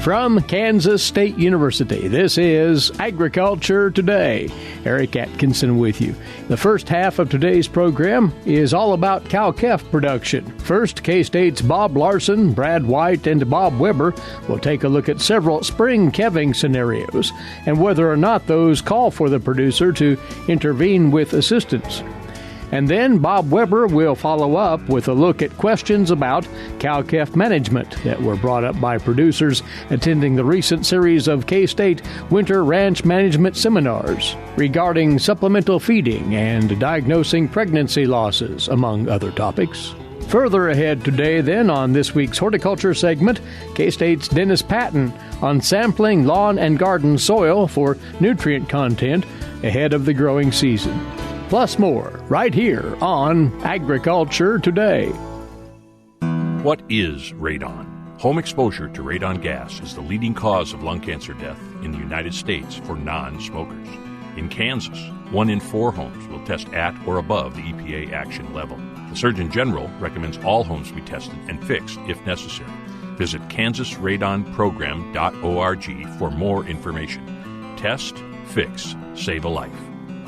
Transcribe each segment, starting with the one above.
From Kansas State University, this is Agriculture Today. Eric Atkinson with you. The first half of today's program is all about cow-calf production. First, K-State's Bob Larson, Brad White, and Bob Weaber will take a look at several spring calving scenarios and whether or not those call for the producer to intervene with assistance. And then Bob Weaber will follow up with a look at questions about cow-calf management that were brought up by producers attending the recent series of K-State Winter Ranch Management Seminars regarding supplemental feeding and diagnosing pregnancy losses, among other topics. Further ahead today, then, on this week's horticulture segment, K-State's Dennis Patton on sampling lawn and garden soil for nutrient content ahead of the growing season. Plus more, right here on Agriculture Today. What is radon? Home exposure to radon gas is the leading cause of lung cancer death in the United States for non-smokers. In Kansas, 1 in 4 homes will test at or above the EPA action level. The Surgeon General recommends all homes be tested and fixed if necessary. Visit kansasradonprogram.org for more information. Test, fix, save a life.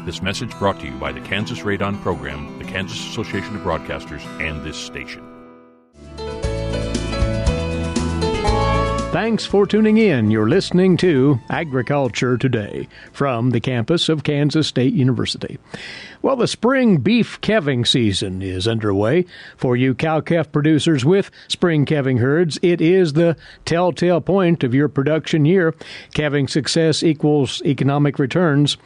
This message brought to you by the Kansas Radon Program, the Kansas Association of Broadcasters, and this station. Thanks for tuning in. You're listening to Agriculture Today from the campus of Kansas State University. Well, the spring beef calving season is underway. For you cow-calf producers with spring calving herds, it is the telltale point of your production year. Calving success equals economic returns.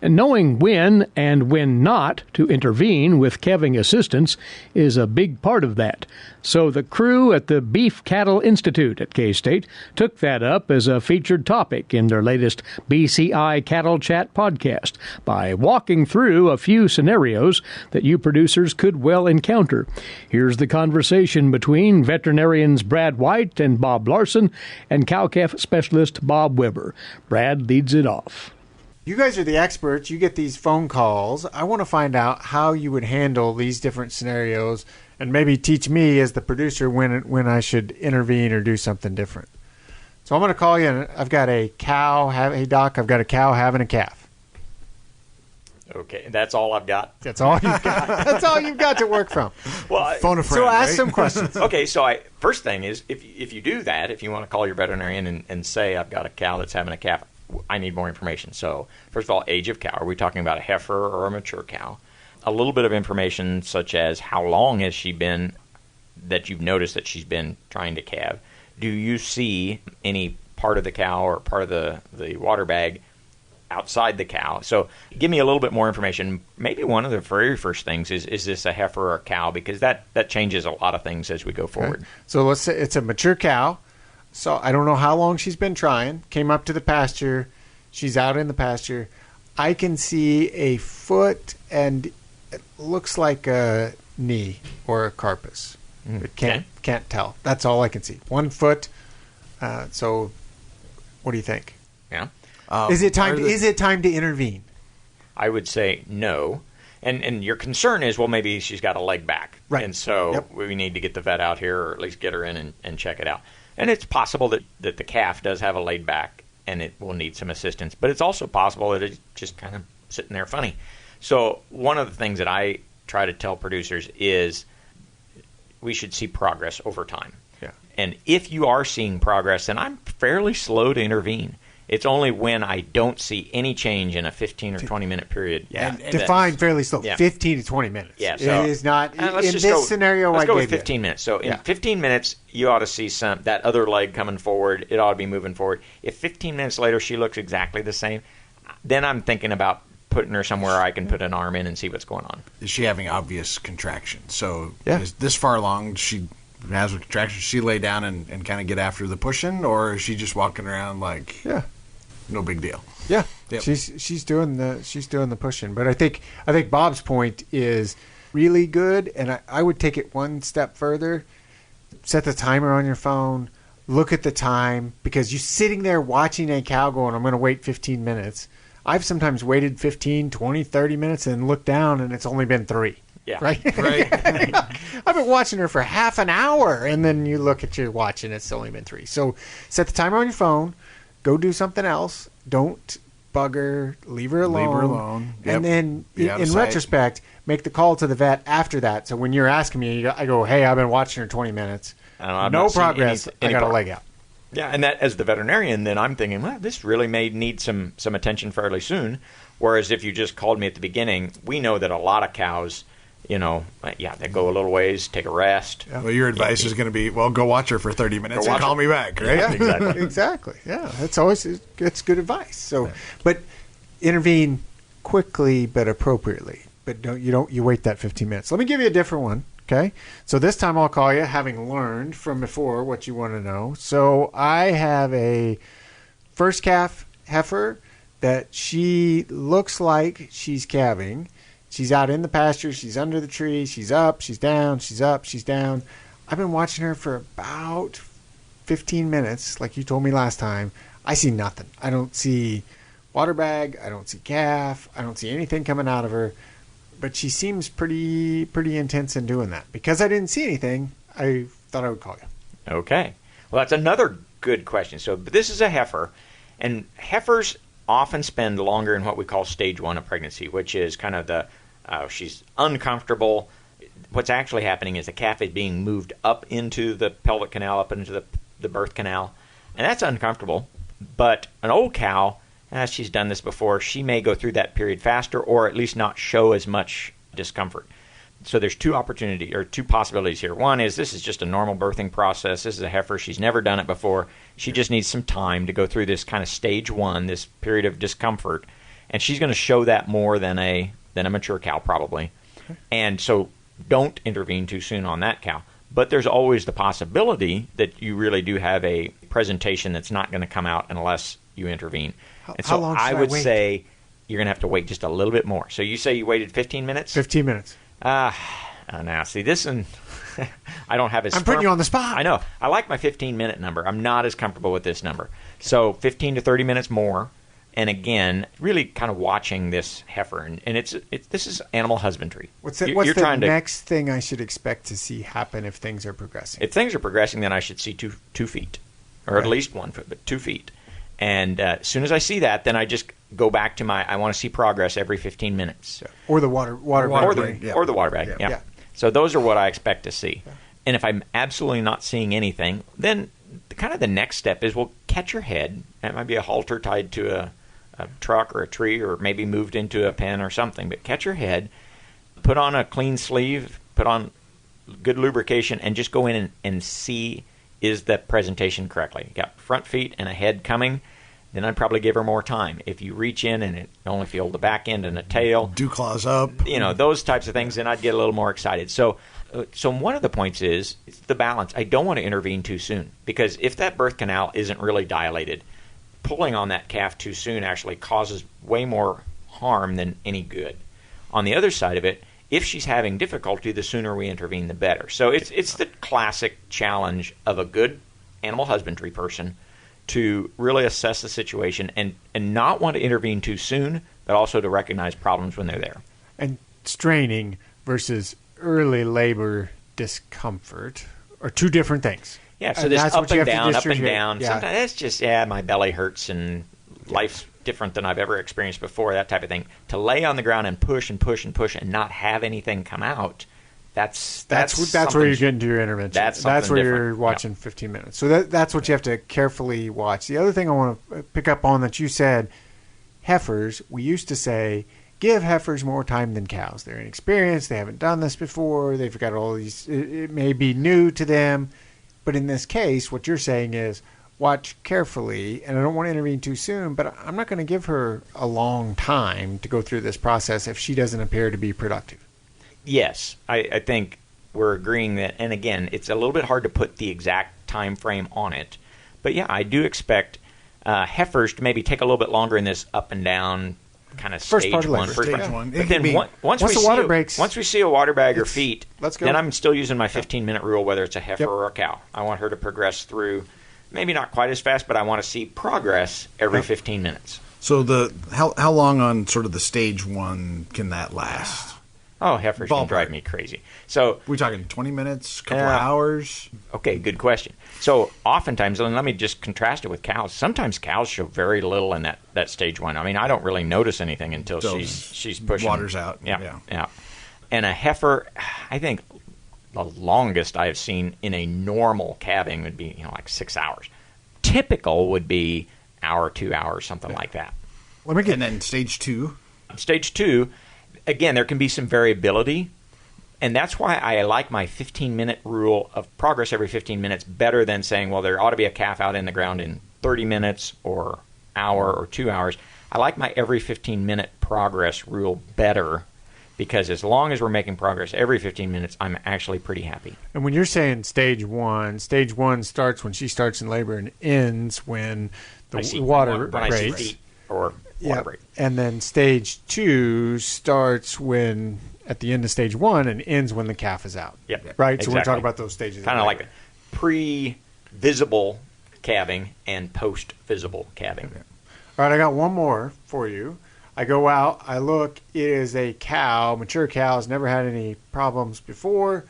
And knowing when and when not to intervene with calving assistance is a big part of that. So the crew at the Beef Cattle Institute at K-State took that up as a featured topic in their latest BCI Cattle Chat podcast by walking through a few scenarios that you producers could well encounter. Here's the conversation between veterinarians Brad White and Bob Larson and cow-calf specialist Bob Weaber. Brad leads it off. You guys are the experts. You get these phone calls. I want to find out how you would handle these different scenarios and maybe teach me as the producer when I should intervene or do something different. So I'm going to call you, and I've got a cow. Hey, Doc, I've got a cow having a calf. Okay, that's all I've got. That's all you've got. That's all you've got to work from. Well, phone a friend, so ask some questions. Okay, so first thing is, if you do that, if you want to call your veterinarian and say, I've got a cow that's having a calf, I need more information. So first of all, age of cow. Are we talking about a heifer or a mature cow? A little bit of information such as how long has she been that you've noticed that she's been trying to calve. Do you see any part of the cow or part of the water bag outside the cow? So give me a little bit more information. Maybe one of the very first things is this a heifer or a cow? Because that changes a lot of things as we go forward. Okay. So let's say it's a mature cow. So I don't know how long she's been trying. Came up to the pasture. She's out in the pasture. I can see a foot and it looks like a knee or a carpus. Can't tell. That's all I can see. 1 foot. So what do you think? Yeah. Is it time to intervene? I would say no. And your concern is, well, maybe she's got a leg back. Right. And so we need to get the vet out here or at least get her in and check it out. And it's possible that the calf does have a laid back and it will need some assistance. But it's also possible that it's just kind of sitting there funny. So one of the things that I try to tell producers is we should see progress over time. Yeah. And if you are seeing progress, then I'm fairly slow to intervene. It's only when I don't see any change in a 15 or 20-minute period. Yeah, define fairly slow. Yeah. 15 to 20 minutes. Yeah, so it is not in this scenario. Let's go with 15 minutes. So in 15 minutes, you ought to see that other leg coming forward. It ought to be moving forward. If 15 minutes later she looks exactly the same, then I'm thinking about putting her somewhere I can put an arm in and see what's going on. Is she having obvious contractions? So is this far along, she has a contraction, she lay down and kind of get after the pushing, or is she just walking around like no big deal? Yeah. Yep. She's doing the pushing. But I think Bob's point is really good, and I would take it one step further. Set the timer on your phone, look at the time, because you're sitting there watching a cow going, I'm going to wait 15 minutes. I've sometimes waited 15, 20, 30 minutes and looked down and it's only been 3. Yeah. Right? Right. I've been watching her for half an hour, and then you look at your watch, and it's only been 3. So set the timer on your phone. Go do something else. Don't bug her. Leave her alone. Leave her alone. Yep. And then, Be out of in sight. retrospect, make the call to the vet after that. So when you're asking me, I go, hey, I've been watching her 20 minutes. No progress. I got a leg out. Yeah, and that as the veterinarian, then I'm thinking, well, this really may need some attention fairly soon. Whereas if you just called me at the beginning, we know that a lot of cows, they go a little ways, take a rest. Well, your advice is going to be, well, go watch her for 30 minutes and call me back, right? Yeah, Exactly. Exactly. Yeah, it's good advice. So, but intervene quickly but appropriately. But you wait that 15 minutes. Let me give you a different one. Okay, so this time I'll call you, having learned from before what you want to know. So I have a first calf heifer that she looks like she's calving. She's out in the pasture. She's under the tree. She's up. She's down. She's up. She's down. I've been watching her for about 15 minutes, like you told me last time. I see nothing. I don't see water bag. I don't see calf. I don't see anything coming out of her. But she seems pretty intense in doing that. Because I didn't see anything, I thought I would call you. Okay. Well, that's another good question. So this is a heifer, and heifers often spend longer in what we call stage 1 of pregnancy, which is kind of she's uncomfortable. What's actually happening is the calf is being moved up into the pelvic canal, up into the birth canal, and that's uncomfortable. But an old cow, she's done this before, she may go through that period faster or at least not show as much discomfort. So there's two possibilities here. One is this is just a normal birthing process. This is a heifer. She's never done it before. She just needs some time to go through this kind of stage 1, this period of discomfort, and she's going to show that more than a mature cow probably. Okay. And so don't intervene too soon on that cow. But there's always the possibility that you really do have a presentation that's not going to come out unless you intervene. How long should I would wait? say you're going to have to wait just a little bit more. So you say you waited 15 minutes? 15 minutes. Now, see, this one, I don't have as I'm putting you on the spot. I know. I like my 15-minute number. I'm not as comfortable with this number. So 15 to 30 minutes more. And again, really kind of watching this heifer. And this is animal husbandry. What's the next thing I should expect to see happen if things are progressing? If things are progressing, then I should see 2 feet. Or at least 1 foot, but 2 feet. And as soon as I see that, then I just go back to I want to see progress every 15 minutes. Or the water bag. Or the water bag, yeah. So those are what I expect to see. Yeah. And if I'm absolutely not seeing anything, then kind of the next step is, catch your head. That might be a halter tied to a truck or a tree, or maybe moved into a pen or something. But catch your head, put on a clean sleeve, put on good lubrication, and just go in and see, is the presentation correctly? You got front feet and a head coming, then I'd probably give her more time. If you reach in and it only feel the back end and the tail, do claws up, those types of things, then I'd get a little more excited. So one of the points is the balance. I don't want to intervene too soon, because if that birth canal isn't really dilated, pulling on that calf too soon actually causes way more harm than any good. On the other side of it, if she's having difficulty, the sooner we intervene, the better. So it's the classic challenge of a good animal husbandry person to really assess the situation and not want to intervene too soon, but also to recognize problems when they're there. And straining versus early labor discomfort are two different things. Yeah, so this up and down. Yeah. Sometimes it's just, my belly hurts and life's different than I've ever experienced before, that type of thing. To lay on the ground and push and push and push and not have anything come out, that's where you're getting to your intervention. That's where different. You're watching 15 minutes. So that's what you have to carefully watch. The other thing I want to pick up on that you said, heifers, we used to say, give heifers more time than cows. They're inexperienced. They haven't done this before. They've got all these. It may be new to them. But in this case, what you're saying is, watch carefully, and I don't want to intervene too soon, but I'm not going to give her a long time to go through this process if she doesn't appear to be productive. Yes, I think we're agreeing that, and again, it's a little bit hard to put the exact time frame on it, but yeah, I do expect heifers to maybe take a little bit longer in this up and down kind of stage one. But then once we see a water bag or feet, let's go. Then I'm still using my 15-minute rule, whether it's a heifer or a cow. I want her to progress through, maybe not quite as fast, but I want to see progress every 15 minutes. So how long on sort of the stage 1 can that last? Oh, heifers can drive me crazy. So we're talking 20 minutes, couple of hours. Okay, good question. So oftentimes, and let me just contrast it with cows. Sometimes cows show very little in that stage 1. I mean, I don't really notice anything until she's pushing. Water's out. Yeah. And a heifer, I think the longest I've seen in a normal calving would be, like 6 hours. Typical would be hour, 2 hours, something like that. And then stage 2. Stage 2, again, there can be some variability, and that's why I like my 15-minute rule of progress every 15 minutes better than saying, well, there ought to be a calf out in the ground in 30 minutes or hour or 2 hours. I like my every 15-minute progress rule better because as long as we're making progress every 15 minutes, I'm actually pretty happy. And when you're saying stage 1 starts when she starts in labor and ends when the water breaks. Or water break. And then stage 2 starts at the end of stage 1 and ends when the calf is out. Yep. Right? Exactly. So we're talking about those stages. Kind of like pre-visible calving and post-visible calving. Okay. All right, I got one more for you. I go out, I look, it is a cow, mature cow, has never had any problems before.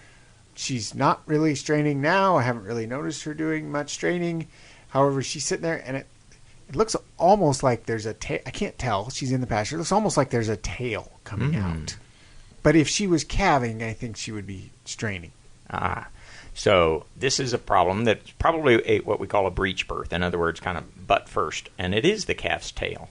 She's not really straining now. I haven't really noticed her doing much straining. However, she's sitting there and it looks almost like there's a tail. I can't tell. She's in the pasture. It looks almost like there's a tail coming out. But if she was calving, I think she would be straining. So this is a problem that's probably what we call a breech birth. In other words, kind of butt first. And it is the calf's tail.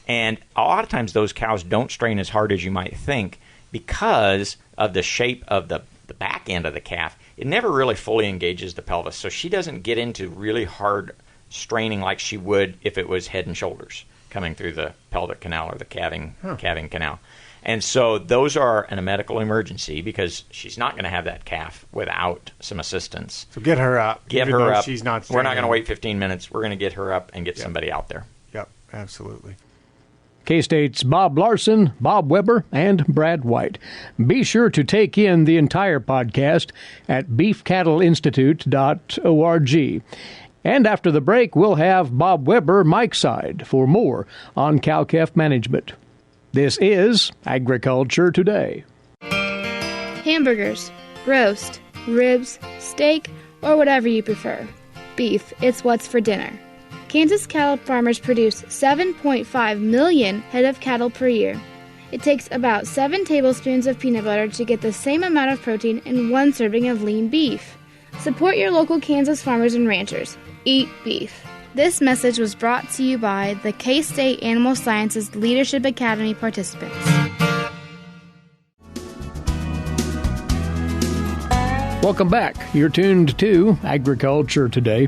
And a lot of times those cows don't strain as hard as you might think because of the shape of the back end of the calf. It never really fully engages the pelvis. So she doesn't get into really hard straining like she would if it was head and shoulders coming through the pelvic canal or the calving canal. And so those are in a medical emergency because she's not going to have that calf without some assistance. So get her up. Get her up. She's not We're not going to wait 15 minutes. We're going to get her up and get somebody out there. Yep, absolutely. K-State's Bob Larson, Bob Weber, and Brad White. Be sure to take in the entire podcast at beefcattleinstitute.org. And after the break, we'll have Bob Weber Mike's side for more on cow-calf management. This is Agriculture Today. Hamburgers, roast, ribs, steak, or whatever you prefer. Beef, it's what's for dinner. Kansas cattle farmers produce 7.5 million head of cattle per year. It takes about 7 tablespoons of peanut butter to get the same amount of protein in 1 serving of lean beef. Support your local Kansas farmers and ranchers. Eat beef. This message was brought to you by the K-State Animal Sciences Leadership Academy participants. Welcome back. You're tuned to Agriculture Today.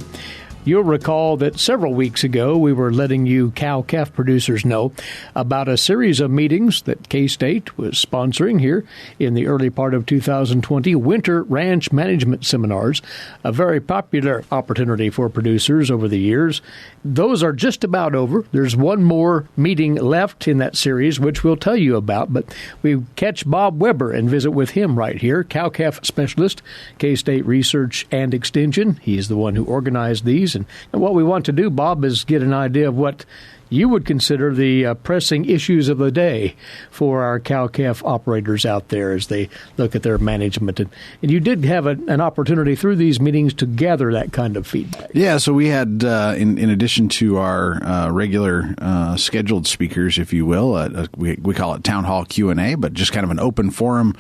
You'll recall that several weeks ago we were letting you cow-calf producers know about a series of meetings that K-State was sponsoring here in the early part of 2020, Winter Ranch Management Seminars, a very popular opportunity for producers over the years. Those are just about over. There's one more meeting left in that series, which we'll tell you about, but we catch Bob Weber and visit with him right here, cow-calf specialist, K-State Research and Extension. He's the one who organized these. And what we want to do, Bob, is get an idea of what you would consider the pressing issues of the day for our cow-calf operators out there as they look at their management. And you did have an opportunity through these meetings to gather that kind of feedback. Yeah, so we had, in addition to our regular scheduled speakers, if you will, we call it Town Hall Q&A, but just kind of an open forum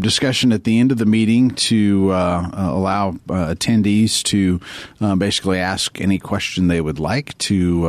discussion at the end of the meeting to allow attendees to basically ask any question they would like to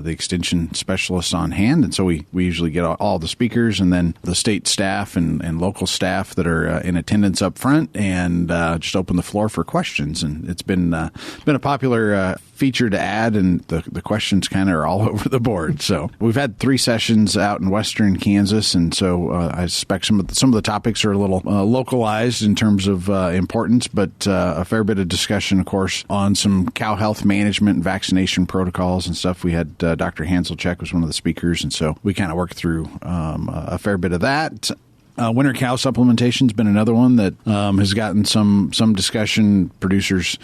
the Extension specialists on hand. And so we usually get all the speakers and then the state staff and local staff that are in attendance up front and just open the floor for questions. And it's been a popular feature to add, and the questions kind of are all over the board. So we've had 3 sessions out in western Kansas, and so I suspect some of the topics are a little localized in terms of importance, but a fair bit of discussion, of course, on some cow health management and vaccination protocols and stuff. We had Dr. Hanselcheck was one of the speakers, and so we kind of worked through a fair bit of that. Winter cow supplementation has been another one that has gotten some discussion. Producers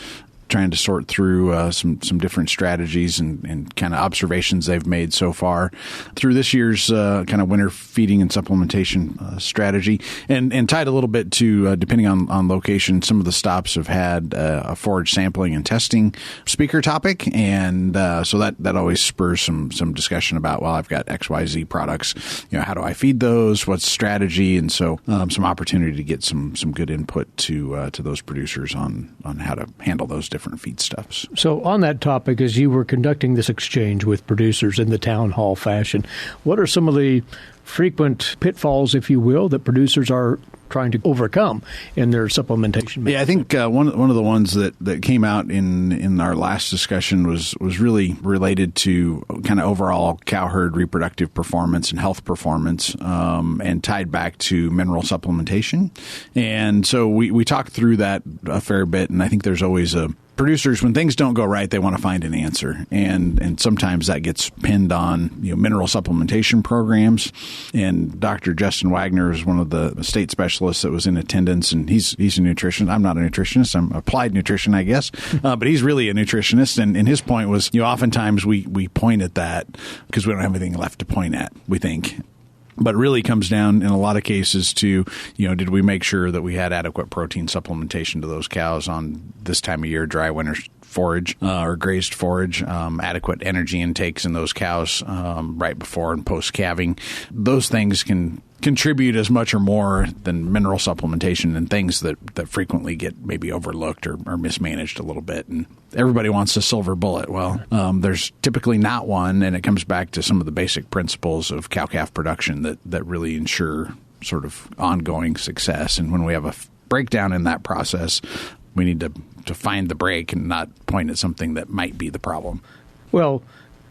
trying to sort through some different strategies and kind of observations they've made so far through this year's kind of winter feeding and supplementation strategy, and tied a little bit to, depending on location, some of the stops have had a forage sampling and testing speaker topic, and so that always spurs some discussion about, well, I've got XYZ products, how do I feed those? What's strategy? And so some opportunity to get some good input to those producers on how to handle those different feedstuffs. So on that topic, as you were conducting this exchange with producers in the town hall fashion, what are some of the frequent pitfalls, if you will, that producers are trying to overcome in their supplementation? Yeah, I think one of the ones that came out in our last discussion was really related to kind of overall cow herd reproductive performance and health performance, and tied back to mineral supplementation. And so we talked through that a fair bit, and I think there's always producers, when things don't go right, they want to find an answer, and sometimes that gets pinned on mineral supplementation programs. And Dr. Justin Wagner is one of the state specialists that was in attendance, and he's a nutritionist. I'm not a nutritionist. I'm applied nutrition, I guess, but he's really a nutritionist. And his point was, oftentimes we point at that because we don't have anything left to point at, we think. But it really comes down in a lot of cases to, did we make sure that we had adequate protein supplementation to those cows on this time of year, dry winter forage or grazed forage, adequate energy intakes in those cows right before and post calving. Those things can contribute as much or more than mineral supplementation, and things that frequently get maybe overlooked or mismanaged a little bit. And everybody wants a silver bullet. Well, there's typically not one, and it comes back to some of the basic principles of cow-calf production that really ensure sort of ongoing success. And when we have a breakdown in that process, we need to find the break and not point at something that might be the problem. Well,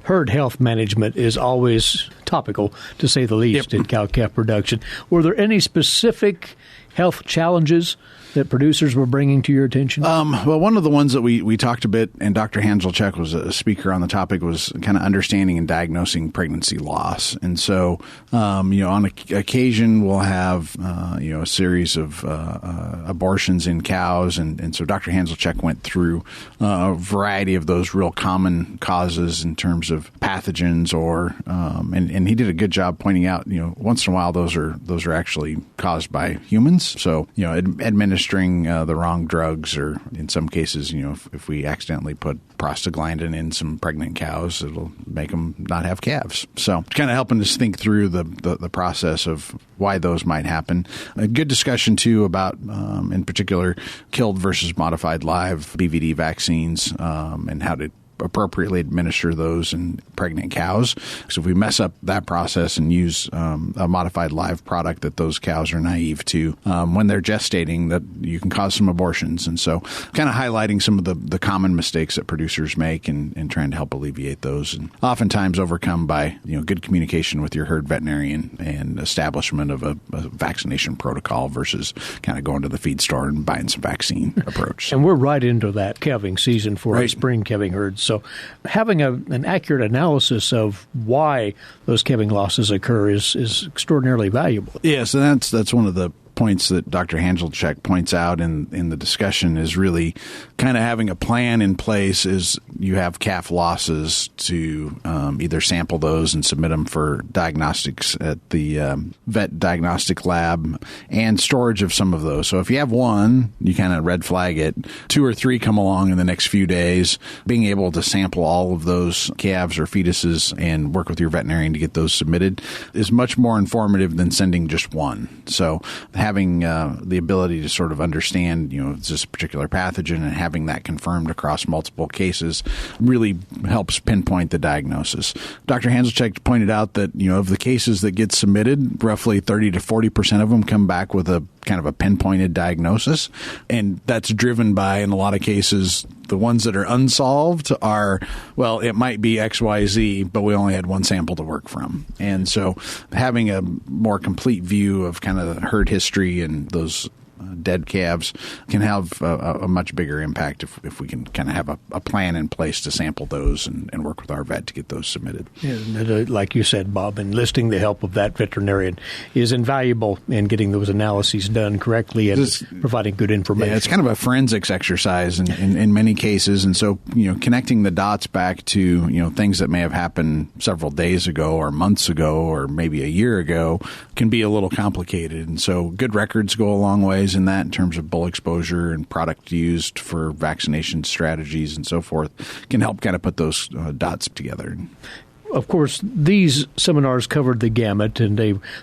herd health management is always topical, to say the least, in cow-calf production. Were there any specific health challenges that producers were bringing to your attention? Well, one of the ones that we talked a bit, and Dr. Hanselchek was a speaker on the topic, was kind of understanding and diagnosing pregnancy loss. And so, on occasion, we'll have, a series of abortions in cows. And so Dr. Hanselchek went through a variety of those real common causes in terms of pathogens, or and he did a good job pointing out, once in a while those are actually caused by humans. So, administering the wrong drugs, or in some cases, if we accidentally put prostaglandin in some pregnant cows, it'll make them not have calves. So kind of helping us think through the process of why those might happen. A good discussion, too, about, in particular, killed versus modified live BVD vaccines, and how to appropriately administer those in pregnant cows. So if we mess up that process and use a modified live product that those cows are naive to when they're gestating, that you can cause some abortions. And so kind of highlighting some of the common mistakes that producers make and trying to help alleviate those, and oftentimes overcome by good communication with your herd veterinarian and establishment of a vaccination protocol versus kind of going to the feed store and buying some vaccine approach. And we're right into that calving season for our spring calving herds. So having an accurate analysis of why those calving losses occur is extraordinarily valuable. Yeah, so that's one of the points that Dr. Hanselchek points out in the discussion, is really kind of having a plan in place. Is you have calf losses to either sample those and submit them for diagnostics at the vet diagnostic lab, and storage of some of those. So if you have one, you kind of red flag it. 2 or 3 come along in the next few days. Being able to sample all of those calves or fetuses and work with your veterinarian to get those submitted is much more informative than sending just one. So having the ability to sort of understand, is this a particular pathogen, and having that confirmed across multiple cases really helps pinpoint the diagnosis. Dr. Hanselchek pointed out that, of the cases that get submitted, roughly 30 to 40% of them come back with a kind of a pinpointed diagnosis. And that's driven by, in a lot of cases, the ones that are unsolved are, well, it might be XYZ, but we only had one sample to work from. And so having a more complete view of kind of the herd history and those dead calves can have a much bigger impact if we can kind of have a plan in place to sample those and work with our vet to get those submitted. And, like you said, Bob, enlisting the help of that veterinarian is invaluable in getting those analyses done correctly and providing good information. Yeah, it's kind of a forensics exercise in many cases, and so connecting the dots back to things that may have happened several days ago or months ago or maybe a year ago can be a little complicated. And so good records go a long ways in that in terms of bull exposure and product used for vaccination strategies and so forth can help kind of put those dots together. Of course, these seminars covered the gamut, and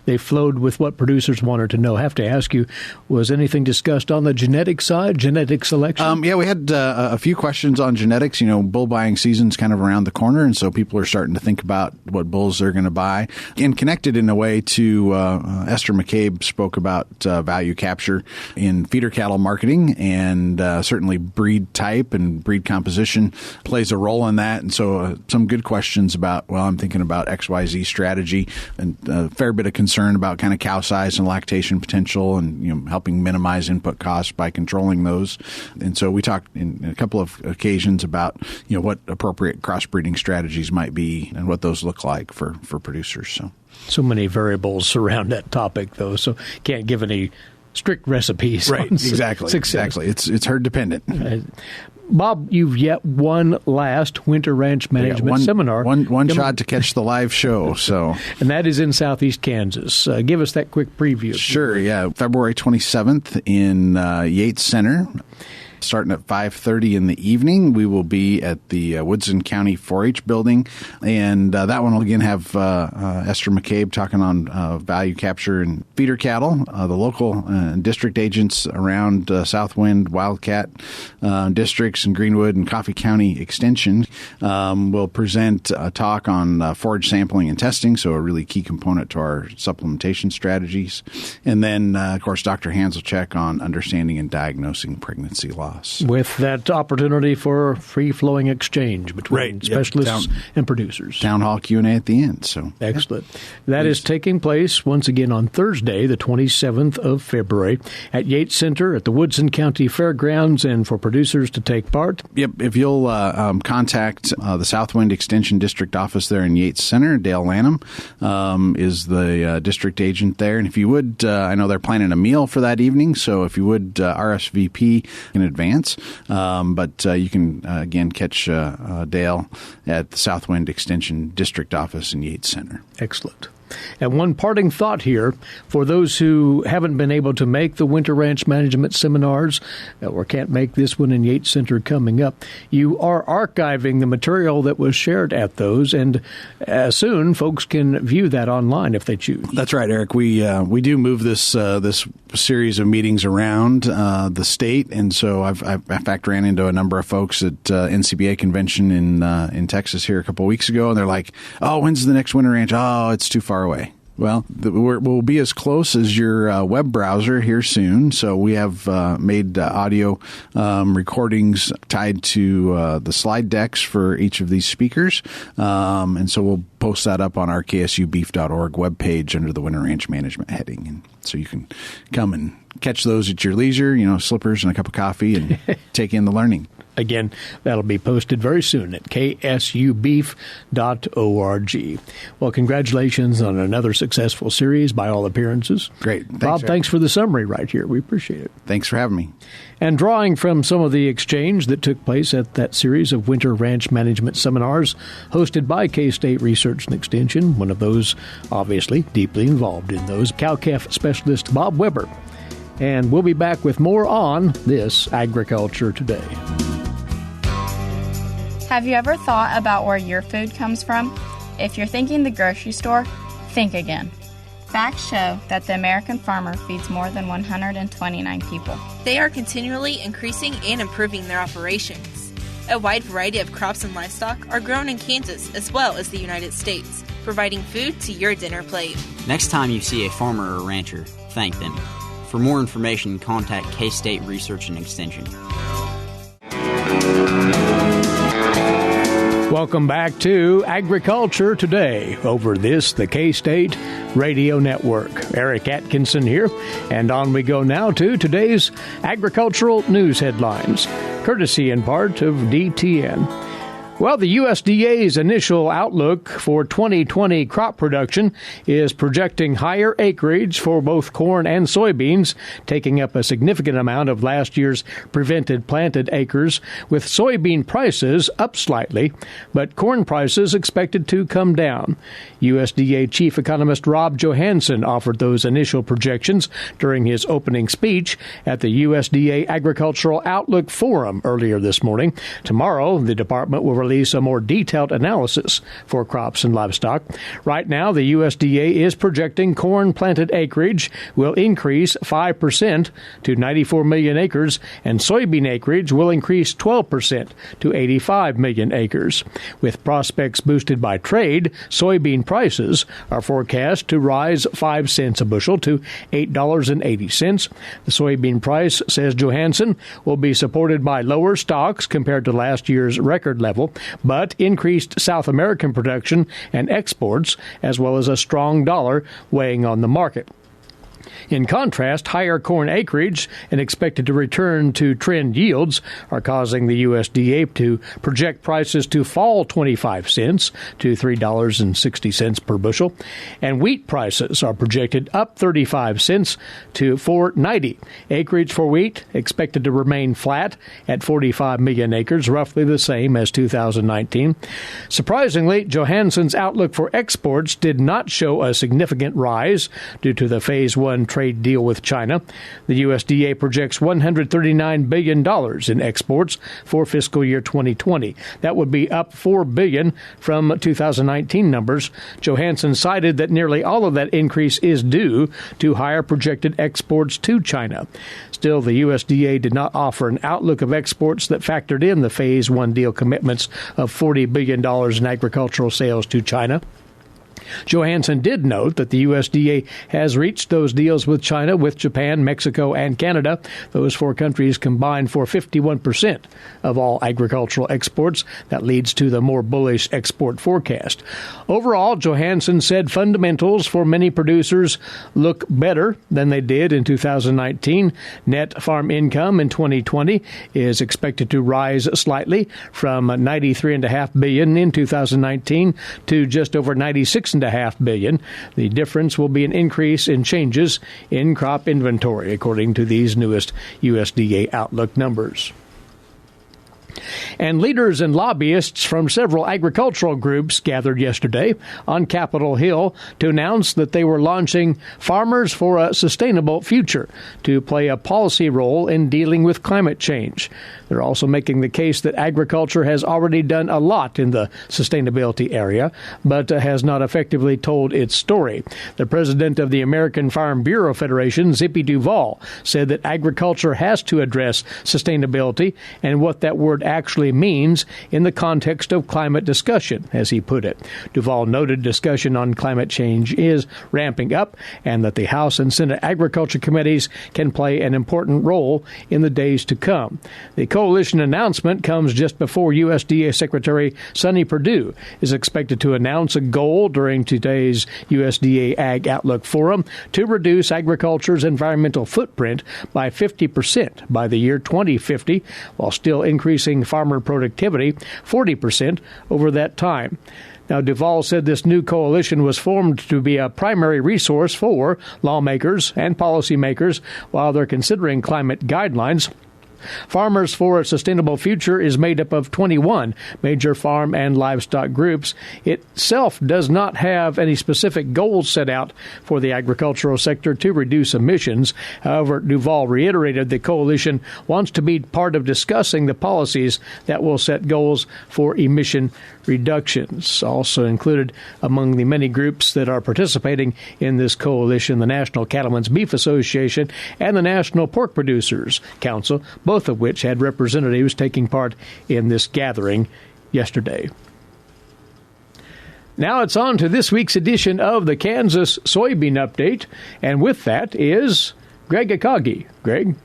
they flowed with what producers wanted to know. I have to ask you, was anything discussed on the genetic side, genetic selection? Yeah, we had a few questions on genetics. Bull buying season's kind of around the corner, and so people are starting to think about what bulls they're going to buy. And connected in a way to Esther McCabe spoke about value capture in feeder cattle marketing, and certainly breed type and breed composition plays a role in that. And so some good questions about, I'm thinking about XYZ strategy, and a fair bit of concern about kind of cow size and lactation potential and helping minimize input costs by controlling those. And so we talked in a couple of occasions about what appropriate crossbreeding strategies might be and what those look like for producers. So many variables surround that topic, though, so can't give any strict recipes. Right, exactly. It's herd dependent. Bob, you've yet one last Winter Ranch Management Seminar. One shot to catch the live show. And that is in Southeast Kansas. Give us that quick preview. Sure, yeah. February 27th in Yates Center. Starting at 5:30 in the evening, we will be at the Woodson County 4-H building, and that one will again have Esther McCabe talking on value capture and feeder cattle. The local district agents around Southwind, Wildcat districts, and Greenwood and Coffee County Extension will present a talk on forage sampling and testing, so a really key component to our supplementation strategies. And then, of course, Dr. Hanselcheck on understanding and diagnosing pregnancy loss. With that opportunity for free-flowing exchange between specialists and producers. Town hall Q&A at the end. So excellent. That is taking place once again on Thursday, the 27th of February, at Yates Center at the Woodson County Fairgrounds, and for producers to take part. Yep. If you'll contact the Southwind Extension District Office there in Yates Center, Dale Lanham is the district agent there. And if you would, I know they're planning a meal for that evening, so if you would RSVP in advance. But you can, again, catch Dale at the Southwind Extension District Office in Yates Center. Excellent. And one parting thought here for those who haven't been able to make the Winter Ranch Management Seminars or can't make this one in Yates Center coming up, you are archiving the material that was shared at those, and soon folks can view that online if they choose. That's right, Eric. We do move this series of meetings around the state, and so I've in fact ran into a number of folks at NCBA convention in Texas here a couple of weeks ago, and they're like, "Oh, when's the next Winter Ranch? Oh, it's too far away." Well, we'll be as close as your web browser here soon. So we have made audio recordings tied to the slide decks for each of these speakers. And so we'll post that up on our ksubeef.org webpage under the Winter Ranch Management heading. And so you can come and catch those at your leisure, slippers and a cup of coffee, and take in the learning. Again, that'll be posted very soon at ksubeef.org. Well, congratulations on another successful series by all appearances. Great. Thanks, Bob, Eric. thanks for the summary right here. We appreciate it. Thanks for having me. And drawing from some of the exchange that took place at that series of Winter Ranch Management Seminars hosted by K-State Research and Extension, one of those obviously deeply involved in those, cow-calf specialist Bob Weaber. And we'll be back with more on this Agriculture Today. Have you ever thought about where your food comes from? If you're thinking the grocery store, think again. Facts show that the American farmer feeds more than 129 people. They are continually increasing and improving their operations. A wide variety of crops and livestock are grown in Kansas as well as the United States, providing food to your dinner plate. Next time you see a farmer or rancher, thank them. For more information, contact K-State Research and Extension. Welcome back to Agriculture Today over the K-State Radio Network. Eric Atkinson here, and on we go now to today's agricultural news headlines, courtesy in part of DTN. Well, the USDA's initial outlook for 2020 crop production is projecting higher acreage for both corn and soybeans, taking up a significant amount of last year's prevented planted acres, with soybean prices up slightly, but corn prices expected to come down. USDA Chief Economist Rob Johansson offered those initial projections during his opening speech at the USDA Agricultural Outlook Forum earlier this morning. Tomorrow, the department will release a more detailed analysis for crops and livestock. Right now, the USDA is projecting corn planted acreage will increase 5% to 94 million acres, and soybean acreage will increase 12% to 85 million acres. With prospects boosted by trade, soybean prices are forecast to rise 5 cents a bushel to $8.80. The soybean price, says Johansson, will be supported by lower stocks compared to last year's record level, but increased South American production and exports, as well as a strong dollar weighing on the market. In contrast, higher corn acreage and expected to return to trend yields are causing the USDA to project prices to fall 25 cents to $3.60 per bushel, and wheat prices are projected up 35 cents to $4.90. Acreage for wheat expected to remain flat at 45 million acres, roughly the same as 2019. Surprisingly, Johansson's outlook for exports did not show a significant rise due to the Phase 1 trade deal with China. The USDA projects $139 billion in exports for fiscal year 2020. That would be up $4 billion from 2019 numbers. Johansson cited that nearly all of that increase is due to higher projected exports to China. Still, the USDA did not offer an outlook of exports that factored in the Phase 1 deal commitments of $40 billion in agricultural sales to China. Johansson did note that the USDA has reached those deals with China, with Japan, Mexico, and Canada. Those four countries combined for 51% of all agricultural exports. That leads to the more bullish export forecast. Overall, Johansson said fundamentals for many producers look better than they did in 2019. Net farm income in 2020 is expected to rise slightly from $93.5 billion in 2019 to just over $96.5 billion. The difference will be an increase in changes in crop inventory, according to these newest USDA Outlook numbers. And leaders and lobbyists from several agricultural groups gathered yesterday on Capitol Hill to announce that they were launching Farmers for a Sustainable Future to play a policy role in dealing with climate change. They're also making the case that agriculture has already done a lot in the sustainability area, but has not effectively told its story. The president of the American Farm Bureau Federation, Zippy Duvall, said that agriculture has to address sustainability and what that word actually means in the context of climate discussion, as he put it. Duvall noted discussion on climate change is ramping up and that the House and Senate Agriculture Committees can play an important role in the days to come. The coalition announcement comes just before USDA Secretary Sonny Perdue is expected to announce a goal during today's USDA Ag Outlook Forum to reduce agriculture's environmental footprint by 50% by the year 2050, while still increasing farmer productivity 40% over that time. Now, Duvall said this new coalition was formed to be a primary resource for lawmakers and policymakers while they're considering climate guidelines. Farmers for a Sustainable Future is made up of 21 major farm and livestock groups. It itself does not have any specific goals set out for the agricultural sector to reduce emissions. However, Duvall reiterated the coalition wants to be part of discussing the policies that will set goals for emission reductions. Also included among the many groups that are participating in this coalition, the National Cattlemen's Beef Association and the National Pork Producers Council, both of which had representatives taking part in this gathering yesterday. Now it's on to this week's edition of the Kansas Soybean Update, and with that is Greg Akagi. Greg?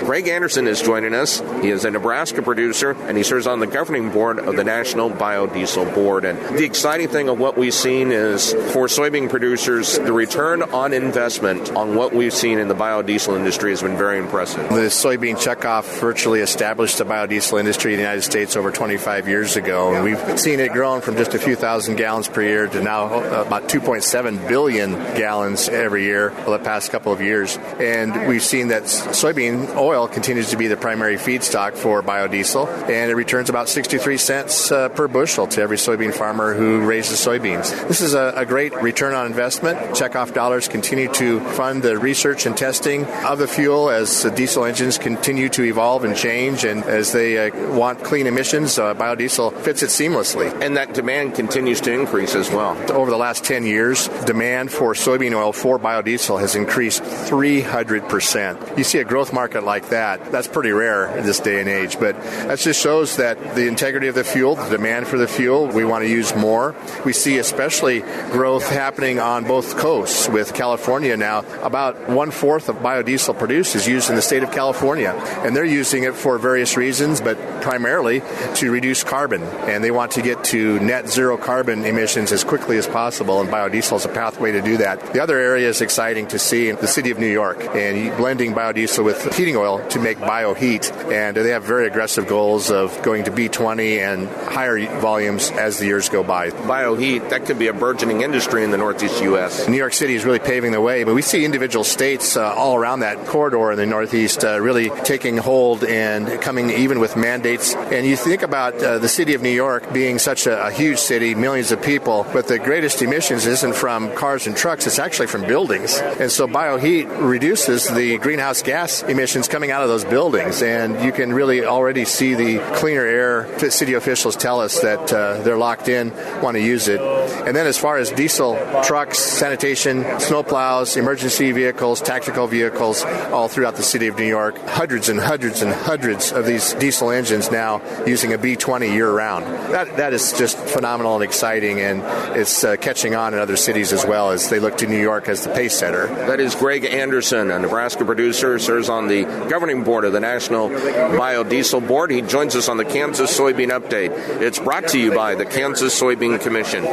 Greg Anderson is joining us. He is a Nebraska producer, and he serves on the governing board of the National Biodiesel Board. And the exciting thing of what we've seen is, for soybean producers, the return on investment on what we've seen in the biodiesel industry has been very impressive. The soybean checkoff virtually established the biodiesel industry in the United States over 25 years ago. And we've seen it grown from just a few thousand gallons per year to now about 2.7 billion gallons every year for the past couple of years. And we've seen that soybean oil continues to be the primary feedstock for biodiesel, and it returns about 63 cents per bushel to every soybean farmer who raises soybeans. This is a great return on investment. Checkoff dollars continue to fund the research and testing of the fuel as diesel engines continue to evolve and change, and as they want clean emissions, biodiesel fits it seamlessly. And that demand continues to increase as well. Over the last 10 years, demand for soybean oil for biodiesel has increased 300%. You see a growth market like that, that's pretty rare in this day and age, but that just shows that the integrity of the fuel, the demand for the fuel, we want to use more. We see especially growth happening on both coasts, with California now. About 1/4 of biodiesel produced is used in the state of California, and they're using it for various reasons, but primarily to reduce carbon, and they want to get to net zero carbon emissions as quickly as possible, and biodiesel is a pathway to do that. The other area is exciting to see in the city of New York, and blending biodiesel with heating oil to make bioheat, and they have very aggressive goals of going to B20 and higher volumes as the years go by. Bioheat, that could be a burgeoning industry in the Northeast U.S. New York City is really paving the way, but we see individual states all around that corridor in the Northeast really taking hold and coming even with mandates. And you think about the city of New York being such a huge city, millions of people, but the greatest emissions isn't from cars and trucks, it's actually from buildings. And so bioheat reduces the greenhouse gas emissions coming out of those buildings, and you can really already see the cleaner air. City officials tell us that they're locked in, want to use it. And then as far as diesel trucks, sanitation, snowplows, emergency vehicles, tactical vehicles, all throughout the city of New York, hundreds and hundreds and hundreds of these diesel engines now using a B20 year-round. That is just phenomenal and exciting, and it's catching on in other cities as well as they look to New York as the pace setter. That is Greg Anderson, a Nebraska producer, serves on the governing board of the National Biodiesel Board. He joins us on the Kansas Soybean Update. It's brought to you by the Kansas Soybean Commission.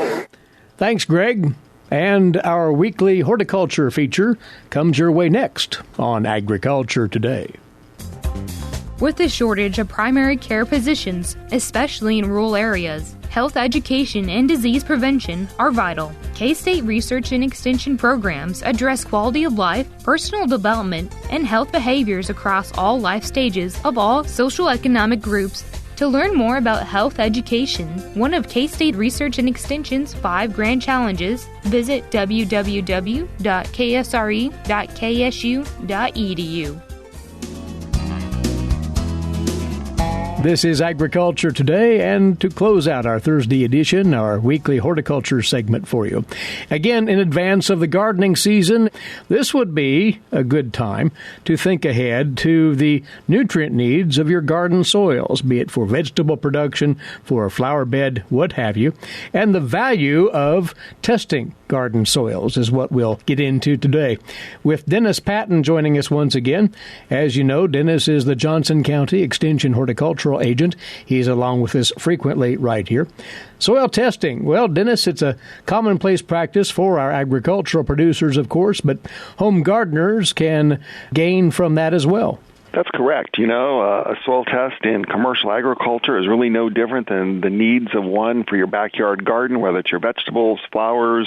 Thanks, Greg. And our weekly horticulture feature comes your way next on Agriculture Today. With the shortage of primary care physicians, especially in rural areas, health education and disease prevention are vital. K-State research and extension programs address quality of life, personal development, and health behaviors across all life stages of all social economic groups. To learn more about health education, one of K-State Research and Extension's 5 grand challenges, visit www.ksre.ksu.edu. This is Agriculture Today, and to close out our Thursday edition, our weekly horticulture segment for you. Again, in advance of the gardening season, this would be a good time to think ahead to the nutrient needs of your garden soils, be it for vegetable production, for a flower bed, what have you, and the value of testing garden soils is what we'll get into today. With Dennis Patton joining us once again. As you know, Dennis is the Johnson County Extension Horticultural Agent. He's along with us frequently right here. Soil testing. Well, Dennis, it's a commonplace practice for our agricultural producers, of course, but home gardeners can gain from that as well. That's correct. You know, a soil test in commercial agriculture is really no different than the needs of one for your backyard garden, whether it's your vegetables, flowers,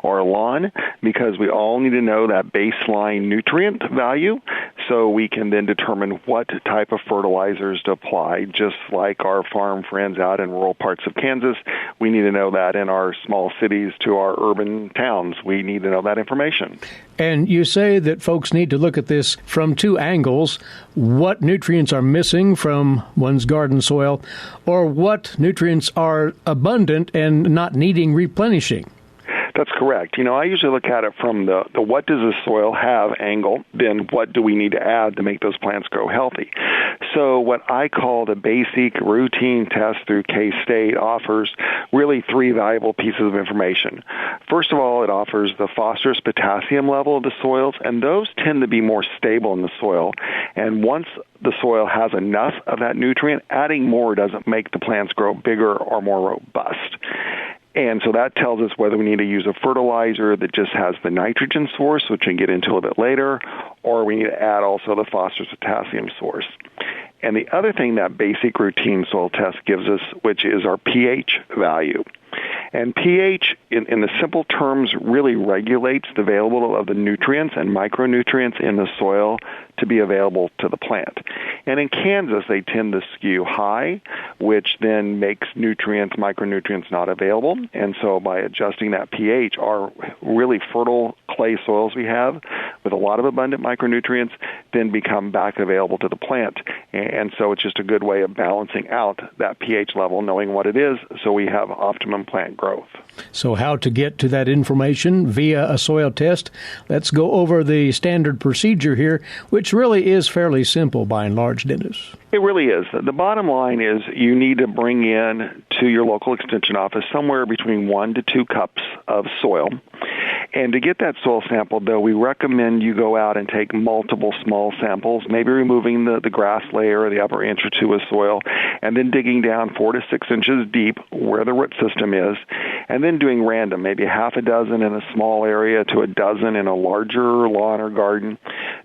or lawn, because we all need to know that baseline nutrient value so we can then determine what type of fertilizers to apply. Just like our farm friends out in rural parts of Kansas, we need to know that in our small cities to our urban towns. We need to know that information. And you say that folks need to look at this from 2 angles. What nutrients are missing from one's garden soil, or what nutrients are abundant and not needing replenishing? That's correct. I usually look at it from the what does the soil have angle, then what do we need to add to make those plants grow healthy. So what I call the basic routine test through K-State offers really three valuable pieces of information. First of all, it offers the phosphorus potassium level of the soils, and those tend to be more stable in the soil. And once the soil has enough of that nutrient, adding more doesn't make the plants grow bigger or more robust. And so that tells us whether we need to use a fertilizer that just has the nitrogen source, which we can get into a little bit later, or we need to add also the phosphorus potassium source. And the other thing that basic routine soil test gives us, which is our pH value. And pH, in the simple terms, really regulates the availability of the nutrients and micronutrients in the soil to be available to the plant. And in Kansas, they tend to skew high, which then makes nutrients, micronutrients not available. And so by adjusting that pH, our really fertile clay soils we have with a lot of abundant micronutrients then become back available to the plant. And so it's just a good way of balancing out that pH level, knowing what it is, so we have optimum plant growth. So how to get to that information via a soil test? Let's go over the standard procedure here, which really is fairly simple by and large, Dennis. It really is. The bottom line is you need to bring in to your local extension office somewhere between 1 to 2 cups of soil. And to get that soil sample, though, we recommend you go out and take multiple small samples, maybe removing the grass layer or the upper inch or two of soil, and then digging down 4 to 6 inches deep where the root system is, and then doing random, maybe half a dozen in a small area to a dozen in a larger lawn or garden,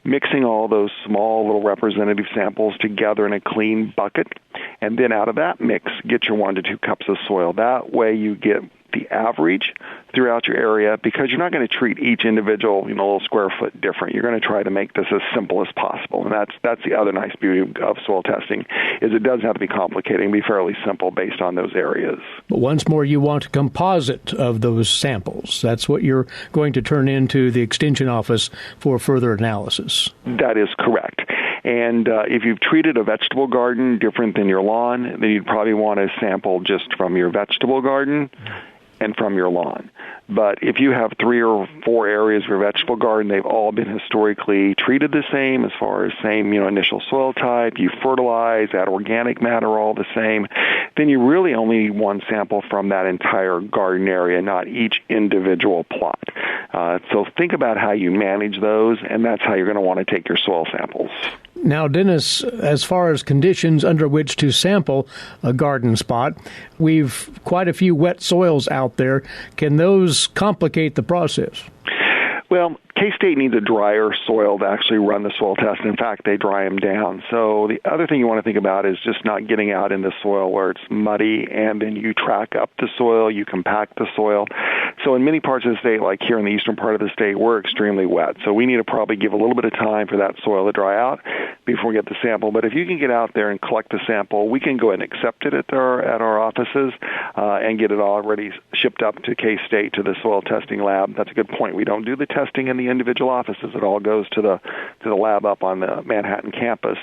mixing all those small little representative samples together in a clean bucket, and then out of that mix, get your 1 to 2 cups of soil. That way you get the average throughout your area, because you're not going to treat each individual, little square foot different. You're going to try to make this as simple as possible. And that's the other nice beauty of soil testing, is it doesn't have to be complicated and be fairly simple based on those areas. But once more, you want a composite of those samples. That's what you're going to turn into the extension office for further analysis. That is correct. And if you've treated a vegetable garden different than your lawn, then you'd probably want to sample just from your vegetable garden and from your lawn. But if you have 3 or 4 areas of your vegetable garden, they've all been historically treated the same as far as same, initial soil type, you fertilize, add organic matter, all the same, then you really only need one sample from that entire garden area, not each individual plot. So think about how you manage those, and that's how you're going to want to take your soil samples. Now, Dennis, as far as conditions under which to sample a garden spot, we've quite a few wet soils out there. Can those complicate the process? Well, K-State needs a drier soil to actually run the soil test. In fact, they dry them down. So the other thing you want to think about is just not getting out in the soil where it's muddy, and then you track up the soil, you compact the soil. So in many parts of the state, like here in the eastern part of the state, we're extremely wet. So we need to probably give a little bit of time for that soil to dry out before we get the sample. But if you can get out there and collect the sample, we can go ahead and accept it at our offices and get it already shipped up to K-State to the soil testing lab. That's a good point. We don't do the testing in the individual offices. It all goes to the lab up on the Manhattan campus.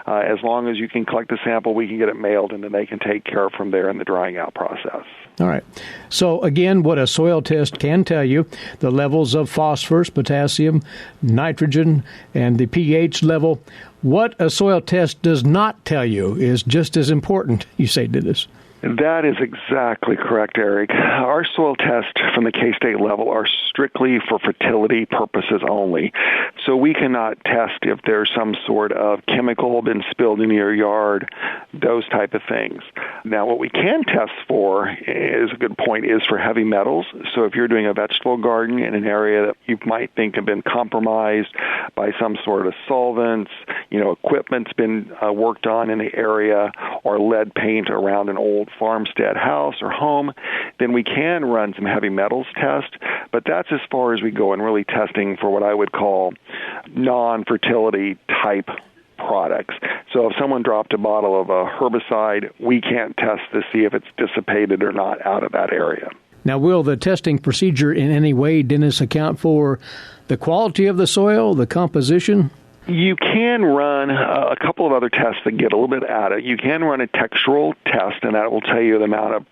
As long as you can collect the sample, we can get it mailed, and then they can take care of from there in the drying out process. All right. So again, what a soil test can tell you, the levels of phosphorus, potassium, nitrogen, and the pH level. What a soil test does not tell you is just as important, you say, Dennis. That is exactly correct, Eric. Our soil tests from the K-State level are strictly for fertility purposes only. So we cannot test if there's some sort of chemical been spilled into your yard, those type of things. Now, what we can test for, is a good point, is for heavy metals. So if you're doing a vegetable garden in an area that you might think have been compromised by some sort of solvents, equipment's been worked on in the area, or lead paint around an old farmstead house or home, then we can run some heavy metals test, but that's as far as we go in really testing for what I would call non-fertility type products. So if someone dropped a bottle of a herbicide, we can't test to see if it's dissipated or not out of that area. Now, will the testing procedure in any way, Dennis, account for the quality of the soil, the composition? You can run a couple of other tests that get a little bit at it. You can run a textural test, and that will tell you the amount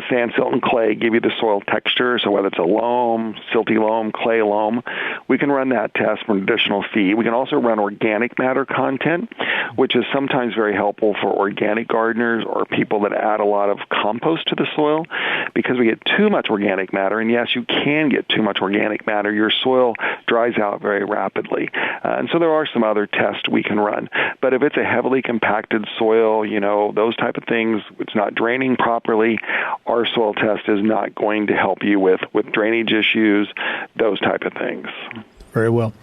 sand, silt, and clay, give you the soil texture. So whether it's a loam, silty loam, clay loam, we can run that test for an additional fee. We can also run organic matter content, which is sometimes very helpful for organic gardeners or people that add a lot of compost to the soil, because we get too much organic matter. And yes, you can get too much organic matter. Your soil dries out very rapidly. And so there are some other tests we can run. But if it's a heavily compacted soil, those type of things, it's not draining properly, our soil test is not going to help you with drainage issues, those type of things. Very well.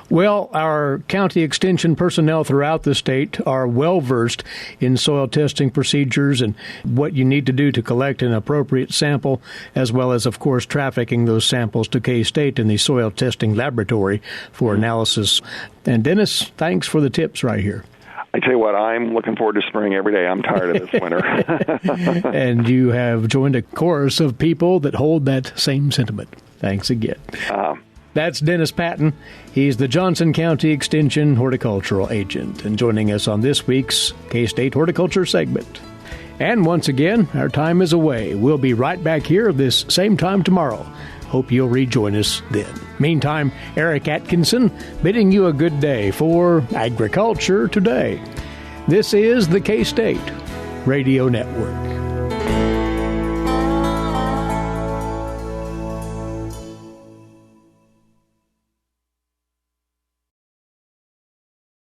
Well, our county extension personnel throughout the state are well-versed in soil testing procedures and what you need to do to collect an appropriate sample, as well as, of course, trafficking those samples to K-State in the soil testing laboratory for analysis. And Dennis, thanks for the tips right here. I tell you what, I'm looking forward to spring every day. I'm tired of this winter. And you have joined a chorus of people that hold that same sentiment. Thanks again. That's Dennis Patton. He's the Johnson County Extension Horticultural Agent, and joining us on this week's K-State Horticulture segment. And once again, our time is away. We'll be right back here this same time tomorrow. Hope you'll rejoin us then. Meantime, Eric Atkinson bidding you a good day for Agriculture Today. This is the K-State Radio Network.